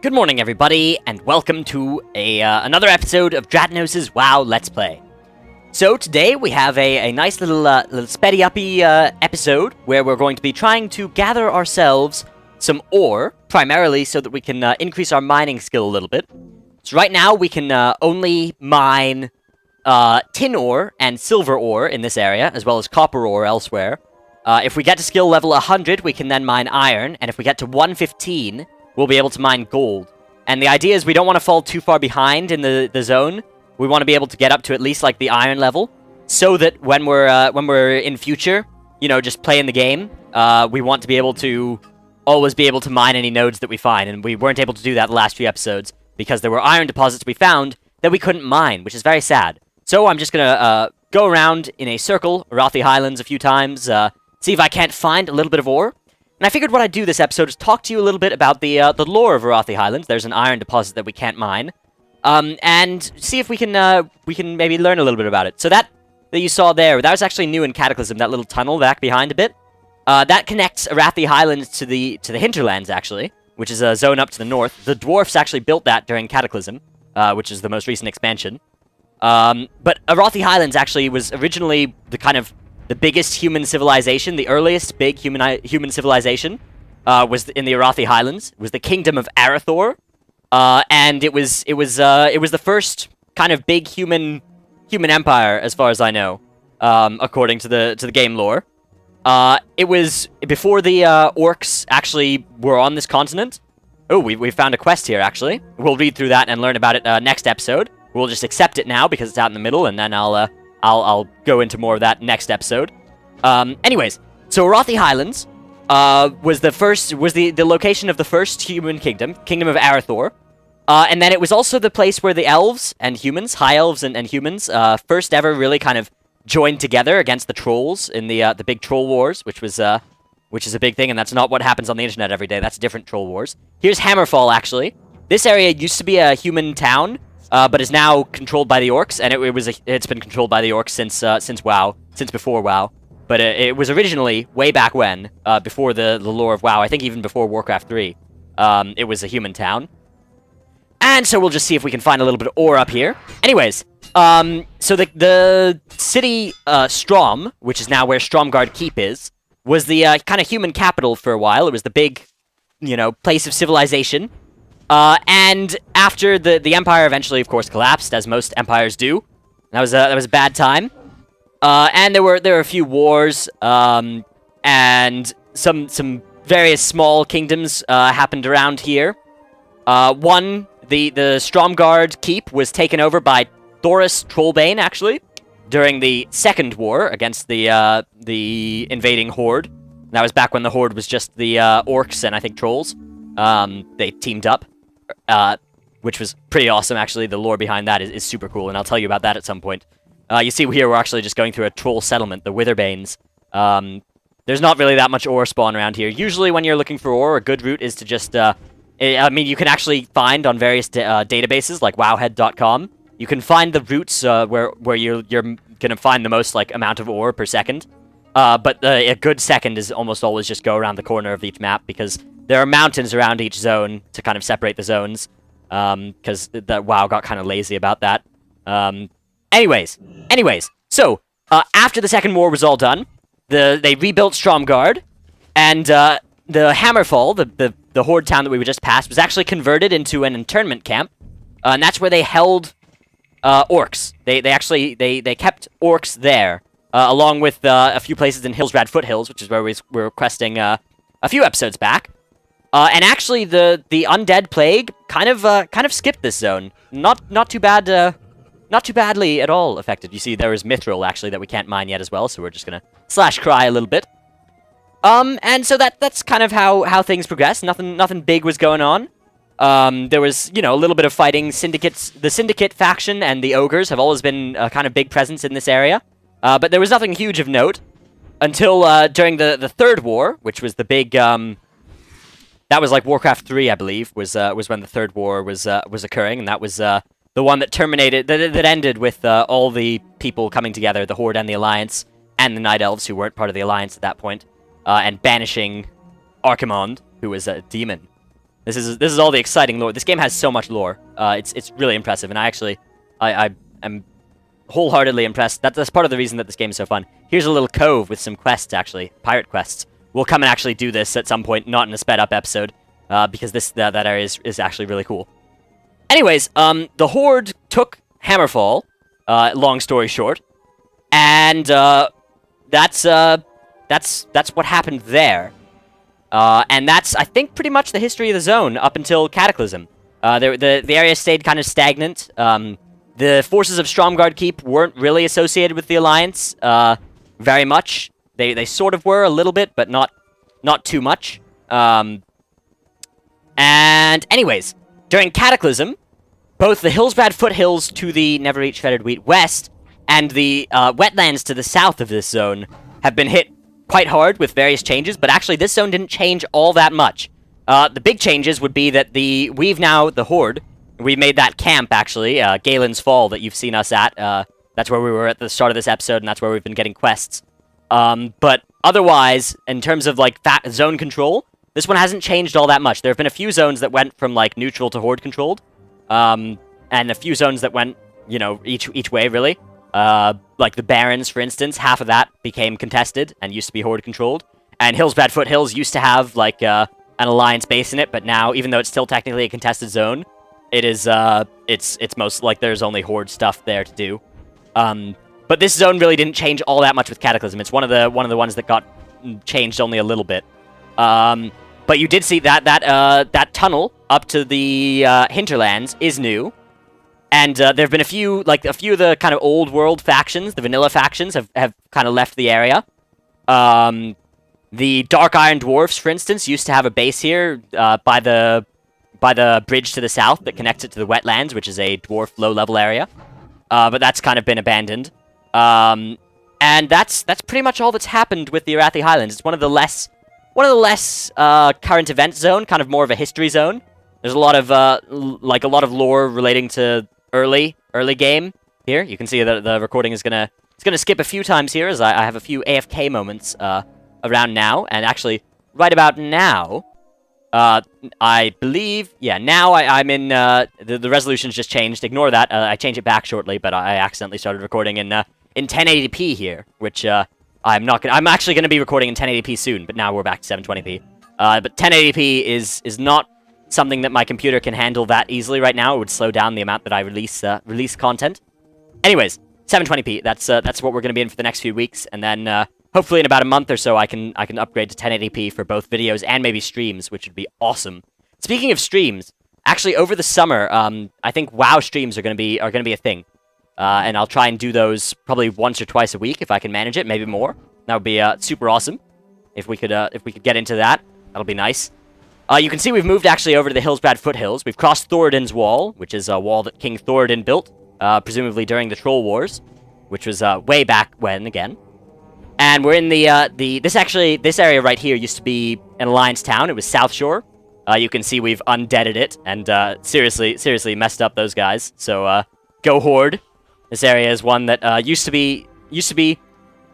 Good morning, everybody, and welcome to another episode of Dratnos' WoW Let's Play. So today we have a nice little speddy-uppy episode where we're going to be trying to gather ourselves some ore, primarily so that we can increase our mining skill a little bit. So right now we can only mine tin ore and silver ore in this area, as well as copper ore elsewhere. If we get to skill level 100, we can then mine iron, and if we get to 115, we'll be able to mine gold. And the idea is we don't want to fall too far behind in the zone. We want to be able to get up to at least like the iron level, so that when we're in future, you know, just playing the game, we want to be able to always be able to mine any nodes that we find. And we weren't able to do that the last few episodes because there were iron deposits we found that we couldn't mine, which is very sad. So I'm just gonna go around in a circle, Arathi Highlands a few times, see if I can't find a little bit of ore. And I figured what I'd do this episode is talk to you a little bit about the lore of Arathi Highlands. There's an iron deposit that we can't mine, and see if we can maybe learn a little bit about it. So that you saw there, that was actually new in Cataclysm. That little tunnel back behind a bit, that connects Arathi Highlands to the hinterlands actually, which is a zone up to the north. The dwarfs actually built that during Cataclysm, which is the most recent expansion. But Arathi Highlands actually was originally the biggest human civilization. The earliest big human civilization was in the Arathi Highlands. It was the Kingdom of Arathor, and it was the first kind of big human empire, as far as I know, according to the game lore. It was before the orcs actually were on this continent. Oh, we found a quest here actually. We'll read through that and learn about it next episode. We'll just accept it now because it's out in the middle, and then I'll go into more of that next episode. Anyways, so Arathi Highlands was the location of the first human kingdom of Arathor, and then it was also the place where the elves and humans, high elves and humans, first ever really kind of joined together against the trolls in the big troll wars, which is a big thing, and that's not what happens on the internet every day. That's different troll wars. Here's Hammerfall actually. This area used to be a human town. But is now controlled by the orcs, and it's been controlled by the orcs since before WoW. But it was originally way back when, before the lore of WoW. I think even before Warcraft 3, it was a human town. And so we'll just see if we can find a little bit of ore up here. Anyways, so the city Strom, which is now where Stromgarde Keep is, was the kind of human capital for a while. It was the big, place of civilization. And after the empire eventually, of course, collapsed, as most empires do. That was a bad time. And there were a few wars, and some various small kingdoms happened around here. The Stromgarde Keep was taken over by Thoris Trollbane, actually, during the Second War against the invading Horde. That was back when the Horde was just the orcs and I think trolls. They teamed up. Which was pretty awesome, actually. The lore behind that is super cool, and I'll tell you about that at some point. You see here, we're actually just going through a troll settlement, the Witherbanes. There's not really that much ore spawn around here. Usually when you're looking for ore, a good route is to just, you can actually find on various databases, like wowhead.com. You can find the routes where you're gonna find the most, amount of ore per second. But a good second is almost always just go around the corner of each map, because there are mountains around each zone to kind of separate the zones, because the WoW got kind of lazy about that. Anyways, so after the Second War was all done, they rebuilt Stromgarde, and the Hammerfall, the Horde town that we just passed, was actually converted into an internment camp, and that's where they held orcs. They kept orcs there, along with a few places in Hillsrad Foothills, which is where we were questing a few episodes back. And actually, the undead plague kind of skipped this zone. Not too badly at all affected. You see, there is mithril actually that we can't mine yet as well, so we're just gonna /cry a little bit. And so that's kind of how things progressed. Nothing big was going on. There was a little bit of fighting. The Syndicate faction and the ogres have always been a kind of big presence in this area. But there was nothing huge of note until during the Third War, which was the big. That was like Warcraft 3, I believe, was when the Third War was occurring, and that was the one that terminated, that ended with all the people coming together, the Horde and the Alliance, and the Night Elves, who weren't part of the Alliance at that point, and banishing Archimond, who was a demon. This is all the exciting lore. This game has so much lore. It's really impressive, and I am wholeheartedly impressed. That's part of the reason that this game is so fun. Here's a little cove with some quests, actually, pirate quests. We'll come and actually do this at some point, not in a sped up episode, because that area is actually really cool. Anyways, the Horde took Hammerfall. Long story short, and that's what happened there. And that's, I think, pretty much the history of the zone up until Cataclysm. The area stayed kind of stagnant. The forces of Stromgarde Keep weren't really associated with the Alliance very much. They sort of were a little bit, but not too much. And anyways, during Cataclysm, both the Hillsbrad foothills to the Neverreach Feathered Wheat west and the wetlands to the south of this zone have been hit quite hard with various changes, but actually this zone didn't change all that much. The big changes would be that we've now, the Horde, we made that camp, actually, Galen's Fall, that you've seen us at. That's where we were at the start of this episode, and that's where we've been getting quests. But otherwise, in terms of, like, zone control, this one hasn't changed all that much. There have been a few zones that went from, like, neutral to Horde controlled, and a few zones that went, you know, each way, really. Like the Barrens, for instance, half of that became contested and used to be Horde controlled. And Hillsbrad Foothills used to have, like, an Alliance base in it, but now, even though it's still technically a contested zone, it is, it's most, like, there's only Horde stuff there to do. But this zone really didn't change all that much with Cataclysm. It's one of the ones that got changed only a little bit. But you did see that tunnel up to the hinterlands is new. And there have been a few of the kind of old world factions, the vanilla factions, have kind of left the area. The Dark Iron Dwarfs, for instance, used to have a base here by the bridge to the south that connects it to the wetlands, which is a dwarf low-level area. But that's kind of been abandoned. And that's pretty much all that's happened with the Arathi Highlands. It's one of the less current event zone, kind of more of a history zone. There's a lot of lore relating to early game here. You can see that the recording is gonna skip a few times here, as I have a few AFK moments around now, and actually right about now, I believe, yeah, now I'm in the resolution's just changed. Ignore that. I change it back shortly, but I accidentally started recording in 1080p here, which I'm actually gonna be recording in 1080p soon, but now we're back to 720p. But 1080p is not something that my computer can handle that easily right now. It would slow down the amount that I release content. Anyways, 720p. That's what we're going to be in for the next few weeks, and then hopefully in about a month or so, I can upgrade to 1080p for both videos and maybe streams, which would be awesome. Speaking of streams, actually over the summer, I think WoW streams are going to be a thing, and I'll try and do those probably once or twice a week if I can manage it, maybe more. That would be super awesome if we could get into that. That'll be nice. You can see we've moved actually over to the Hillsbrad Foothills. We've crossed Thoradin's Wall, which is a wall that King Thoradin built, presumably during the Troll Wars, which was way back when, again. And we're in this area right here used to be an Alliance town. It was South Shore. You can see we've undeaded it, and seriously messed up those guys. So go Horde. This area is one that used to be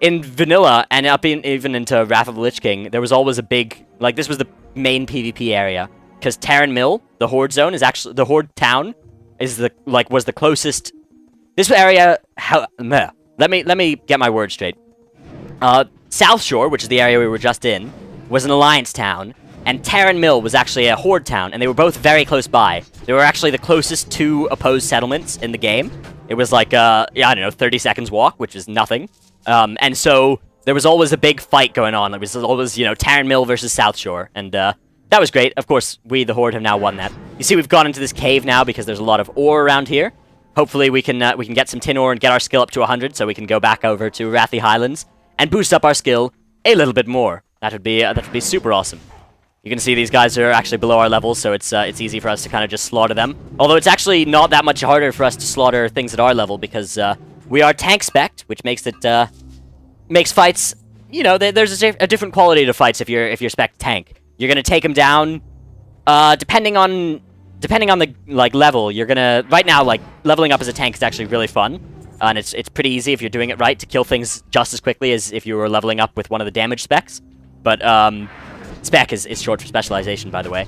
in vanilla and even into Wrath of the Lich King. There was always a big, like, this was the main PvP area, because Terran Mill, the Horde zone, is actually the Horde town was the closest. This area, let me get my words straight. South Shore, which is the area we were just in, was an Alliance town, and Terran Mill was actually a Horde town, and they were both very close by. They were actually the closest two opposed settlements in the game. It was like I don't know, 30 seconds walk, which is nothing. And so there was always a big fight going on. There was always, you know, Terran Mill versus South Shore, and that was great. Of course, we, the Horde, have now won that. You see, we've gone into this cave now because there's a lot of ore around here. Hopefully, we can get some tin ore and get our skill up to 100, so we can go back over to Arathi Highlands and boost up our skill a little bit more. That would be super awesome. You can see these guys are actually below our level, so it's easy for us to kind of just slaughter them. Although it's actually not that much harder for us to slaughter things at our level because we are tank spec'd, which makes it makes fights. You know, there's a different quality to fights if you're spec tank. You're gonna take them down, depending on the level. You're gonna right now leveling up as a tank is actually really fun, and it's pretty easy if you're doing it right to kill things just as quickly as if you were leveling up with one of the damage specs. But spec is short for specialization, by the way.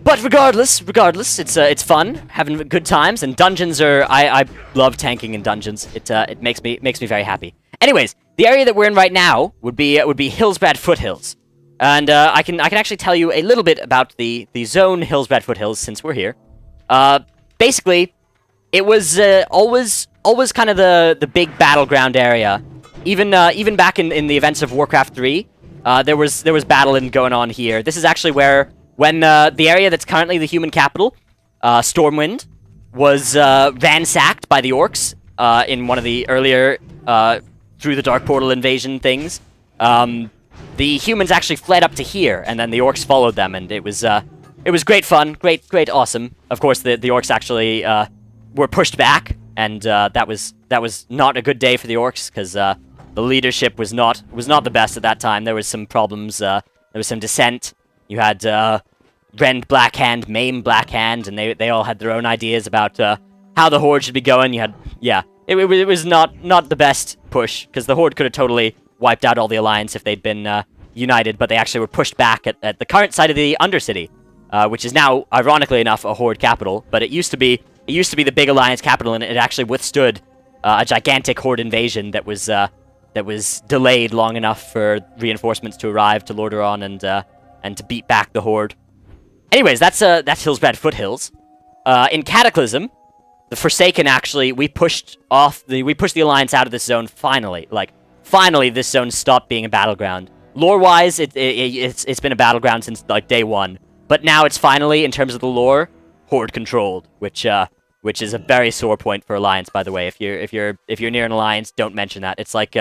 But regardless, it's fun, having good times, and dungeons are. I love tanking in dungeons. It makes me very happy. Anyways, the area that we're in right now would be Hillsbrad Foothills, and I can actually tell you a little bit about the zone Hillsbrad Foothills since we're here. Basically, it was always kind of the big battleground area. Even back in the events of Warcraft 3, there was battling going on here. This is actually where. When the area that's currently the human capital, Stormwind, was ransacked by the orcs in one of the earlier through the Dark Portal invasion things, the humans actually fled up to here, and then the orcs followed them, and it was great fun, great, awesome. Of course, the orcs actually were pushed back, and that was not a good day for the orcs because the leadership was not the best at that time. There was some problems. There was some dissent. You had Rend Blackhand, Maim Blackhand, and they all had their own ideas about how the Horde should be going. You had, it was not the best push, because the Horde could have totally wiped out all the Alliance if they'd been united, but they actually were pushed back at the current site of the Undercity, which is now, ironically enough, a Horde capital, but it used to be the big Alliance capital, and it actually withstood a gigantic Horde invasion that was delayed long enough for reinforcements to arrive to Lordaeron and to beat back the Horde. Anyways, that's Hillsbrad Foothills. In Cataclysm, the Forsaken actually we pushed the Alliance out of this zone finally. Like finally, this zone stopped being a battleground. Lore-wise, it's been a battleground since like day one, but now it's finally, in terms of the lore, Horde controlled, which is a very sore point for Alliance, by the way. If you're near an Alliance, don't mention that. It's like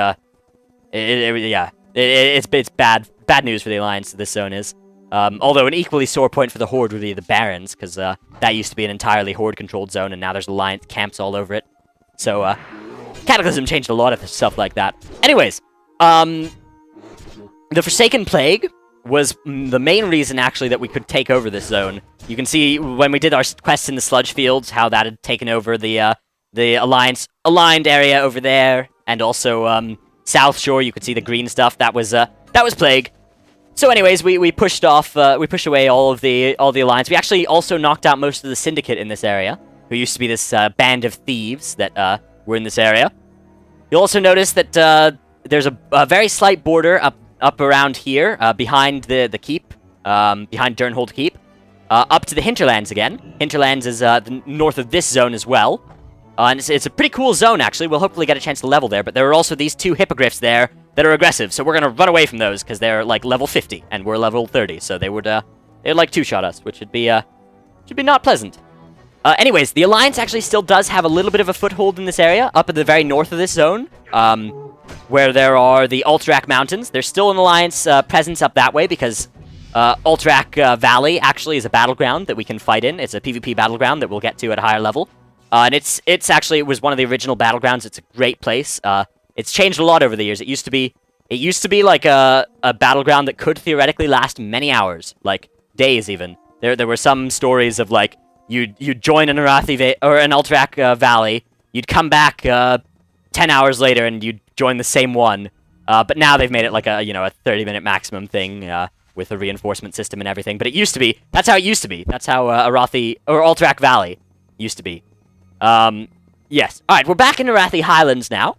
it's bad news for the Alliance. This zone is. Although an equally sore point for the Horde would be the Barrens, because that used to be an entirely Horde-controlled zone, and now there's Alliance camps all over it. So, Cataclysm changed a lot of stuff like that. Anyways, the Forsaken Plague was the main reason, actually, that we could take over this zone. You can see, when we did our quests in the Sludge Fields, how that had taken over the Alliance-aligned area over there, and also, South Shore, you could see the green stuff. That was Plague. So anyways, we pushed away all the Alliance. We actually also knocked out most of the Syndicate in this area, who used to be this band of thieves that were in this area. You'll also notice that there's a very slight border up around here, behind the keep, behind Durnhold Keep, up to the Hinterlands again. Hinterlands is the north of this zone as well. And it's a pretty cool zone, actually. We'll hopefully get a chance to level there, but there are also these two Hippogriffs there that are aggressive, so we're gonna run away from those, because they're, like, level 50, and we're level 30, so they'd like, two-shot us, which should be not pleasant. Anyways, the Alliance actually still does have a little bit of a foothold in this area, up at the very north of this zone, where there are the Alterac Mountains. There's still an Alliance presence up that way, because Alterac Valley actually is a battleground that we can fight in. It's a PvP battleground that we'll get to at a higher level. And it was one of the original battlegrounds. It's a great place. It's changed a lot over the years. It used to be like a battleground that could theoretically last many hours, like days even. There were some stories of like you'd join an Arathi or an Alterac Valley, you'd come back 10 hours later and you'd join the same one. But now they've made it like a 30-minute maximum thing with a reinforcement system and everything. But it used to be. That's how it used to be. That's how Arathi or Alterac Valley used to be. Yes. Alright, we're back in Arathi Highlands now.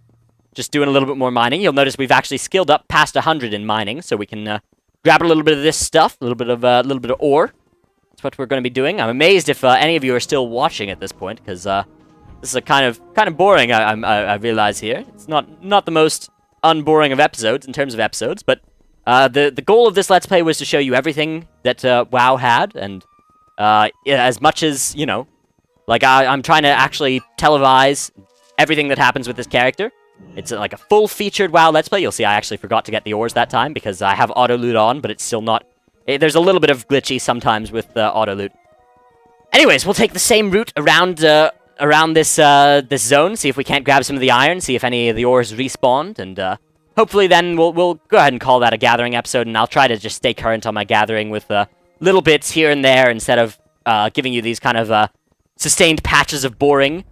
Just doing a little bit more mining. You'll notice we've actually skilled up past 100 in mining, so we can grab a little bit of this stuff, a little bit of ore. That's what we're going to be doing. I'm amazed if any of you are still watching at this point, because this is a kind of boring. I realize here it's not the most unboring of episodes in terms of episodes, but the goal of this Let's Play was to show you everything that WoW had, and as much as like I'm trying to actually televise everything that happens with this character. It's like a full-featured WoW Let's Play. You'll see I actually forgot to get the ores that time because I have auto-loot on, but it's still not... There's a little bit of glitchy sometimes with auto-loot. Anyways, we'll take the same route around this zone, see if we can't grab some of the iron, see if any of the ores respawned, and hopefully then we'll go ahead and call that a gathering episode, and I'll try to just stay current on my gathering with little bits here and there instead of giving you these kind of sustained patches of boring.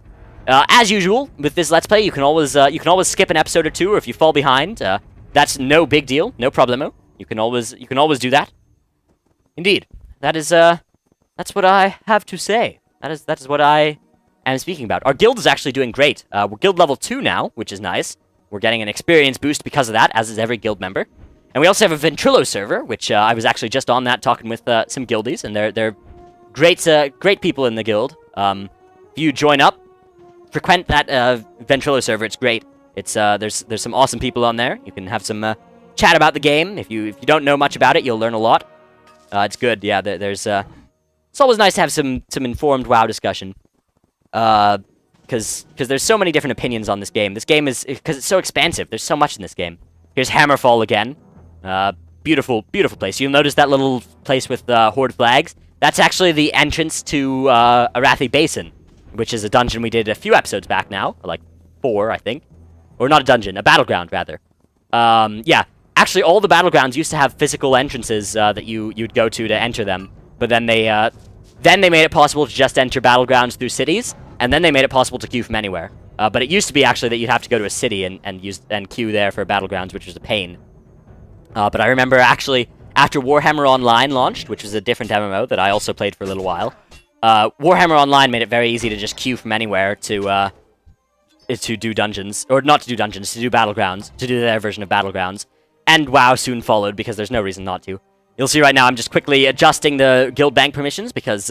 As usual, with this Let's Play, you can always skip an episode or two, or if you fall behind, that's no big deal, no problemo. You can always do that. Indeed, that is that's what I have to say. That is what I am speaking about. Our guild is actually doing great. We're guild level 2 now, which is nice. We're getting an experience boost because of that, as is every guild member. And we also have a Ventrilo server, which I was actually just on that talking with some guildies, and they're great people in the guild. If you join up, frequent that Ventrilo server, it's great. It's there's some awesome people on there. You can have some chat about the game. If you don't know much about it, you'll learn a lot. It's good. Yeah, there's it's always nice to have some informed WoW discussion. Because there's so many different opinions on this game. This game is, because it's so expansive, there's so much in this game. Here's Hammerfall again. Beautiful place. You'll notice that little place with Horde flags. That's actually the entrance to Arathi Basin, which is a dungeon we did a few episodes back now. Like 4, I think. Or not a dungeon, a battleground, rather. Yeah, actually all the battlegrounds used to have physical entrances that you'd go to enter them. But then they made it possible to just enter battlegrounds through cities. And then they made it possible to queue from anywhere. But it used to be actually that you'd have to go to a city and queue there for battlegrounds, which was a pain. But I remember actually after Warhammer Online launched, which was a different MMO that I also played for a little while, Warhammer Online made it very easy to just queue from anywhere to do dungeons, or not to do dungeons, to do battlegrounds, to do their version of battlegrounds. And WoW soon followed because there's no reason not to. You'll see right now I'm just quickly adjusting the guild bank permissions because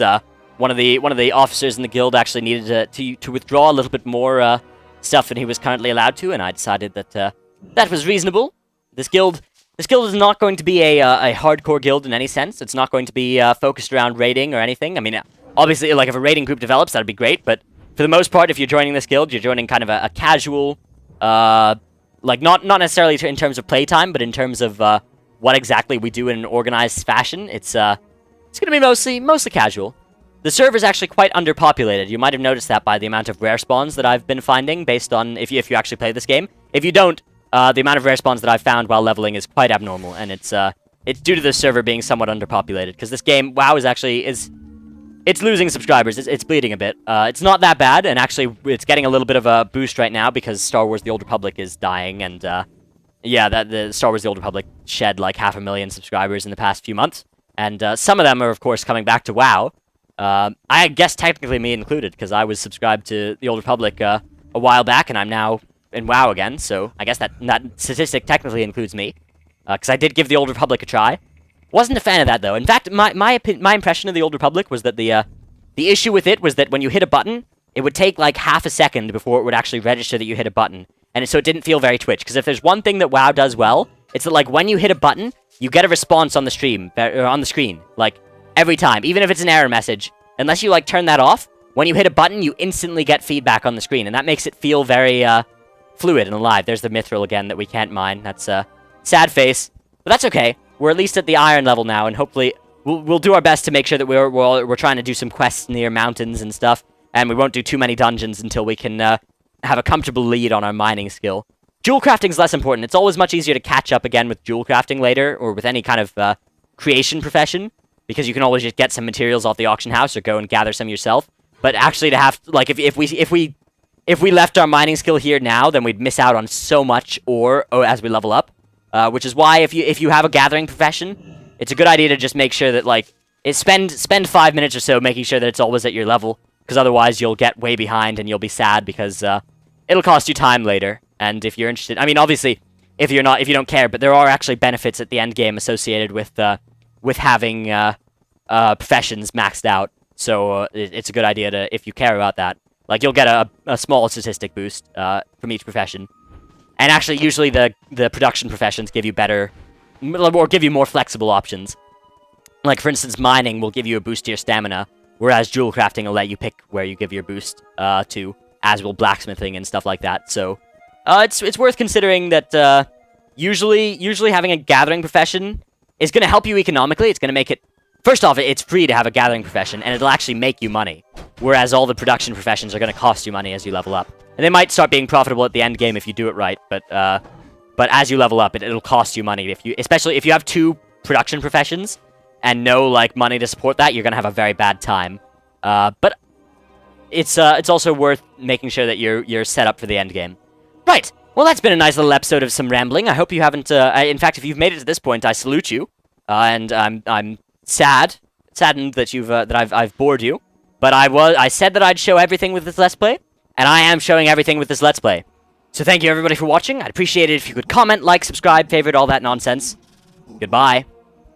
one of the officers in the guild actually needed to withdraw a little bit more stuff than he was currently allowed to, and I decided that that was reasonable. This guild is not going to be a hardcore guild in any sense. It's not going to be focused around raiding or anything. I mean, obviously, like if a raiding group develops, that'd be great. But for the most part, if you're joining this guild, you're joining kind of a casual, like not necessarily in terms of playtime, but in terms of what exactly we do in an organized fashion. It's going to be mostly casual. The server is actually quite underpopulated. You might have noticed that by the amount of rare spawns that I've been finding based on if you actually play this game. If you don't, the amount of rare spawns that I've found while leveling is quite abnormal, and it's due to the server being somewhat underpopulated, because this game, WoW, it's losing subscribers. It's bleeding a bit. It's not that bad, and actually it's getting a little bit of a boost right now because Star Wars The Old Republic is dying, and yeah, the Star Wars The Old Republic shed like 500,000 subscribers in the past few months, and some of them are, of course, coming back to WoW. I guess technically me included, because I was subscribed to The Old Republic a while back, and I'm now in WoW again, so I guess that statistic technically includes me, because I did give The Old Republic a try. Wasn't a fan of that, though. In fact, my impression of The Old Republic was that the issue with it was that when you hit a button, it would take like half a second before it would actually register that you hit a button, and so it didn't feel very Twitch, because if there's one thing that WoW does well, it's that like when you hit a button, you get a response on the stream, or on the screen, like every time, even if it's an error message. Unless you like turn that off, when you hit a button, you instantly get feedback on the screen, and that makes it feel very fluid and alive. There's the mithril again that we can't mine. That's a sad face, but that's okay. We're at least at the iron level now, and hopefully we'll do our best to make sure that we're trying to do some quests near mountains and stuff, and we won't do too many dungeons until we can have a comfortable lead on our mining skill. Jewel crafting is less important. It's always much easier to catch up again with jewel crafting later, or with any kind of creation profession, because you can always just get some materials off the auction house or go and gather some yourself. But actually, to have like if we left our mining skill here now, then we'd miss out on so much ore as we level up. Which is why if you have a gathering profession, it's a good idea to just make sure that like spend 5 minutes or so making sure that it's always at your level, because otherwise you'll get way behind and you'll be sad because it'll cost you time later. And if you're interested, I mean, obviously, if you don't care, but there are actually benefits at the end game associated with having professions maxed out. So it's a good idea to, if you care about that, like you'll get a small statistic boost from each profession. And actually, usually the production professions give you better, or give you more flexible options. Like, for instance, mining will give you a boost to your stamina, whereas jewel crafting will let you pick where you give your boost to, as will blacksmithing and stuff like that. So it's worth considering that usually having a gathering profession is going to help you economically. It's going to make it... First off, it's free to have a gathering profession, and it'll actually make you money. Whereas all the production professions are going to cost you money as you level up. And they might start being profitable at the end game if you do it right, but as you level up, it'll cost you money. Especially if you have 2 production professions and no like money to support that, you're going to have a very bad time. But it's also worth making sure that you're set up for the end game. Right. Well, that's been a nice little episode of some rambling. I hope you haven't... in fact, if you've made it to this point, I salute you. And I'm sad. saddened that I've bored you. But I said that I'd show everything with this Let's Play, and I am showing everything with this Let's Play. So thank you everybody for watching. I'd appreciate it if you could comment, like, subscribe, favorite, all that nonsense. Goodbye.